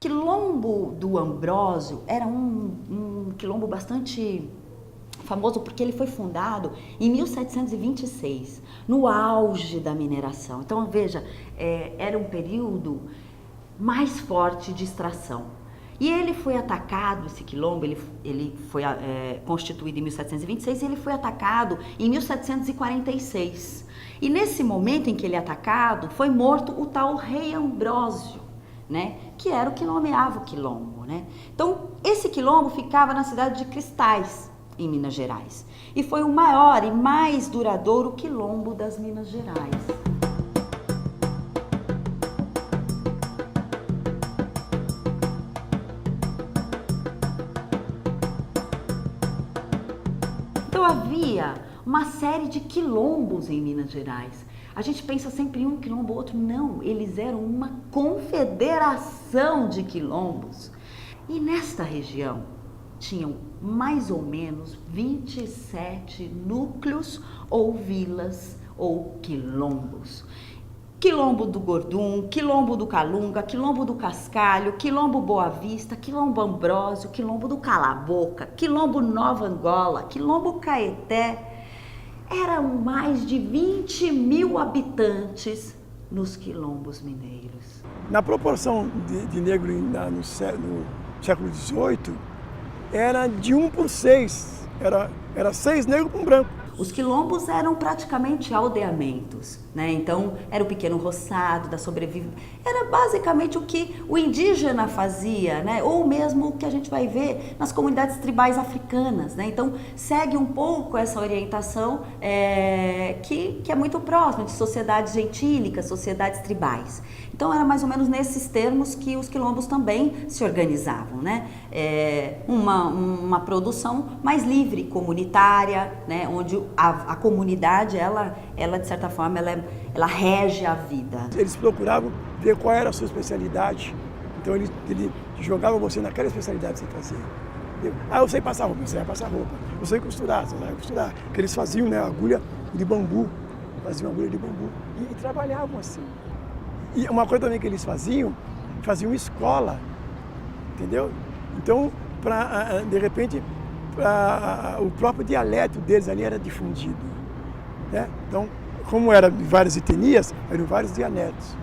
quilombo do Ambrósio era um quilombo bastante famoso porque ele foi fundado em 1726, no auge da mineração. Então, veja, era um período mais forte de extração. E ele foi atacado, esse quilombo, ele foi constituído em 1726 e ele foi atacado em 1746. E nesse momento em que ele é atacado, foi morto o tal rei Ambrósio, né, que era o que nomeava o quilombo, né? Então, esse quilombo ficava na cidade de Cristais, em Minas Gerais. E foi o maior e mais duradouro quilombo das Minas Gerais. Então havia uma série de quilombos em Minas Gerais. A gente pensa sempre em um quilombo ou outro. Não, eles eram uma confederação de quilombos. E nesta região tinham mais ou menos 27 núcleos ou vilas ou quilombos. Quilombo do Gordum, Quilombo do Calunga, Quilombo do Cascalho, Quilombo Boa Vista, Quilombo Ambrósio, Quilombo do Cala-Boca, Quilombo Nova Angola, Quilombo Caeté. Eram mais de 20 mil habitantes nos quilombos mineiros. Na proporção de negro no século XVIII, era de 1 por 6, era 6 negros para um branco. Os quilombos eram praticamente aldeamentos, né? Então era o pequeno roçado da sobrevivência. Era basicamente o que o indígena fazia, né? Ou mesmo o que a gente vai ver nas comunidades tribais africanas, né? Então segue um pouco essa orientação que é muito próxima de sociedades gentílicas, sociedades tribais. Então era mais ou menos nesses termos que os quilombos também se organizavam, né? Uma produção mais livre, comunitária, né? Onde a comunidade, ela de certa forma, ela rege a vida. Eles procuravam ver qual era a sua especialidade, então ele jogava você naquela especialidade que você fazia. Eu sei passar roupa, você vai passar roupa. Eu sei costurar, você vai costurar. Porque eles faziam, né, agulha de bambu, faziam agulha de bambu e trabalhavam assim. E uma coisa também que eles faziam escola, entendeu? Então, de repente, o próprio dialeto deles ali era difundido, né? Então, como era de várias etnias, eram vários dialetos,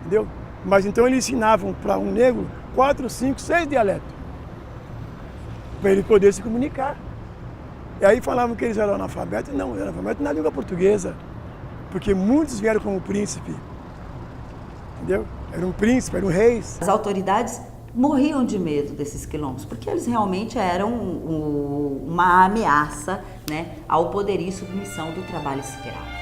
entendeu? Mas então eles ensinavam para um negro 4, 5, 6 dialetos, para ele poder se comunicar. E aí falavam que eles eram analfabetos. Não, eram analfabetos na língua portuguesa, porque muitos vieram como príncipe, entendeu? Eram príncipes, eram reis. As autoridades morriam de medo desses quilombos, porque eles realmente eram uma ameaça, né, ao poderio e submissão do trabalho escravo.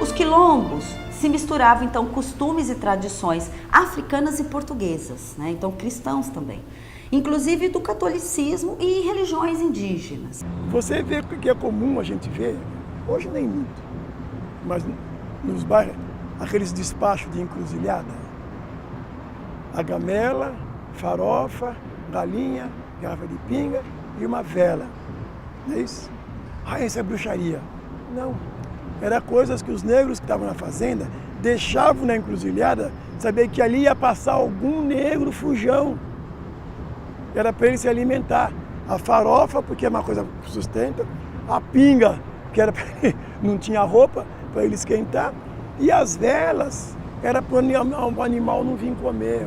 Os quilombos se misturavam, então, costumes e tradições africanas e portuguesas, né? Então cristãos também, inclusive do catolicismo e religiões indígenas. Você vê que é comum a gente ver, hoje nem muito, mas nos bairros, aqueles despachos de encruzilhada, a gamela, farofa, galinha, garrafa de pinga e uma vela, não é isso? Ah, isso é bruxaria. Não. Era coisas que os negros que estavam na fazenda deixavam na encruzilhada, saber que ali ia passar algum negro fujão. Era para ele se alimentar. A farofa, porque é uma coisa que sustenta. A pinga, que era para ele, não tinha roupa, para ele esquentar. E as velas, era para o animal não vir comer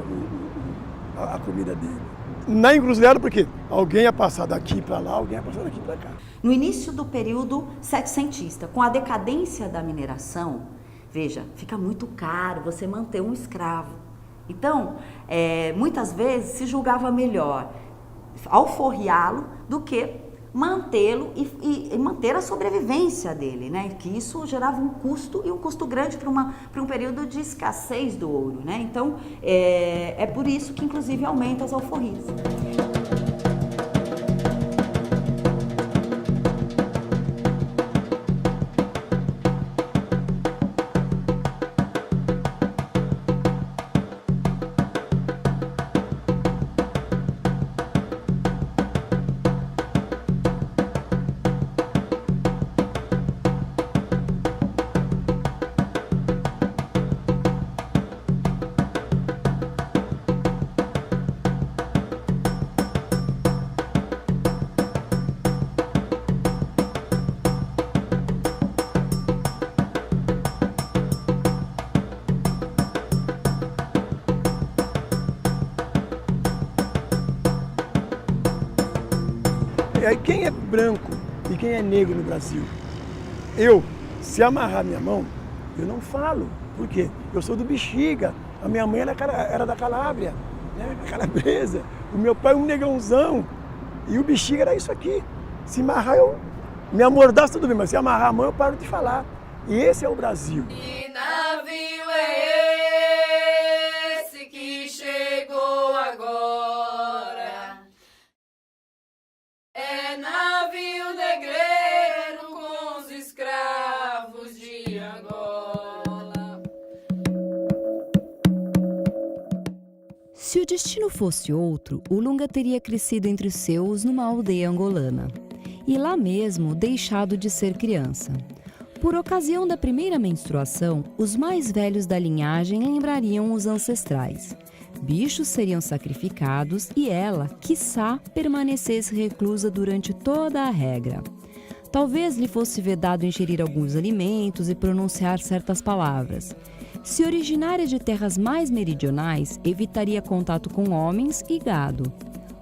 a comida dele. na encruzilhada, porque alguém ia passar daqui para lá, alguém ia passar daqui para cá. No início do período setecentista, com a decadência da mineração, veja, fica muito caro você manter um escravo. Então, muitas vezes se julgava melhor alforriá-lo do que mantê-lo e manter a sobrevivência dele, né? Que isso gerava um custo, e um custo grande para um período de escassez do ouro, né? Então, é por isso que, inclusive, aumenta as alforrias. E aí, quem é branco e quem é negro no Brasil? Se amarrar minha mão, eu não falo. Por quê? Eu sou do Bexiga. A minha mãe era da Calábria, né? Calabresa. O meu pai é um negãozão. E o Bexiga era isso aqui. Se amarrar, me amordaço tudo bem, mas se amarrar a mão, eu paro de falar. E esse é o Brasil. Que navio é esse que chegou agora? É navio negreiro com os escravos de Angola. Se o destino fosse outro, o Lunga teria crescido entre os seus numa aldeia angolana. E lá mesmo deixado de ser criança. Por ocasião da primeira menstruação, os mais velhos da linhagem lembrariam os ancestrais. Bichos seriam sacrificados e ela, quiçá, permanecesse reclusa durante toda a regra. Talvez lhe fosse vedado ingerir alguns alimentos e pronunciar certas palavras. Se originária de terras mais meridionais, evitaria contato com homens e gado.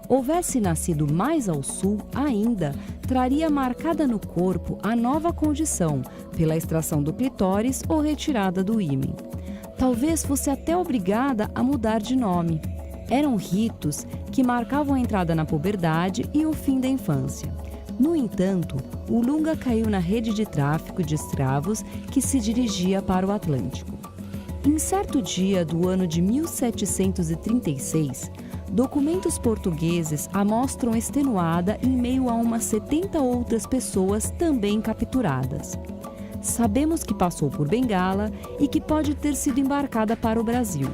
Houvesse nascido mais ao sul, ainda, traria marcada no corpo a nova condição, pela extração do clitóris ou retirada do ímen. Talvez fosse até obrigada a mudar de nome. Eram ritos que marcavam a entrada na puberdade e o fim da infância. No entanto, o Lunga caiu na rede de tráfico de escravos que se dirigia para o Atlântico. Em certo dia do ano de 1736, documentos portugueses a mostram extenuada em meio a umas 70 outras pessoas também capturadas. Sabemos que passou por Bengala e que pode ter sido embarcada para o Brasil.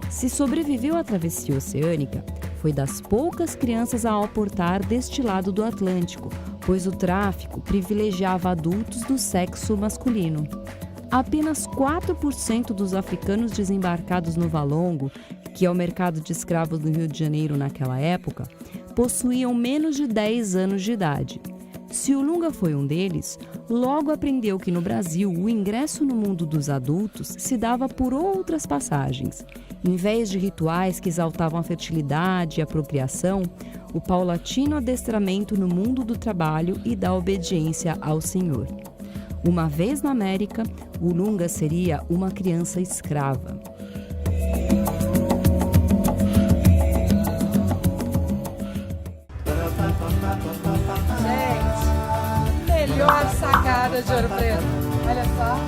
Se sobreviveu à travessia oceânica, foi das poucas crianças a aportar deste lado do Atlântico, pois o tráfico privilegiava adultos do sexo masculino. Apenas 4% dos africanos desembarcados no Valongo, que é o mercado de escravos do Rio de Janeiro naquela época, possuíam menos de 10 anos de idade. Se o Lunga foi um deles, logo aprendeu que no Brasil o ingresso no mundo dos adultos se dava por outras passagens. Em vez de rituais que exaltavam a fertilidade e a procriação, o paulatino adestramento no mundo do trabalho e da obediência ao Senhor. Uma vez na América, o Lunga seria uma criança escrava. Gente, melhor sacada de Ouro Preto. Olha só.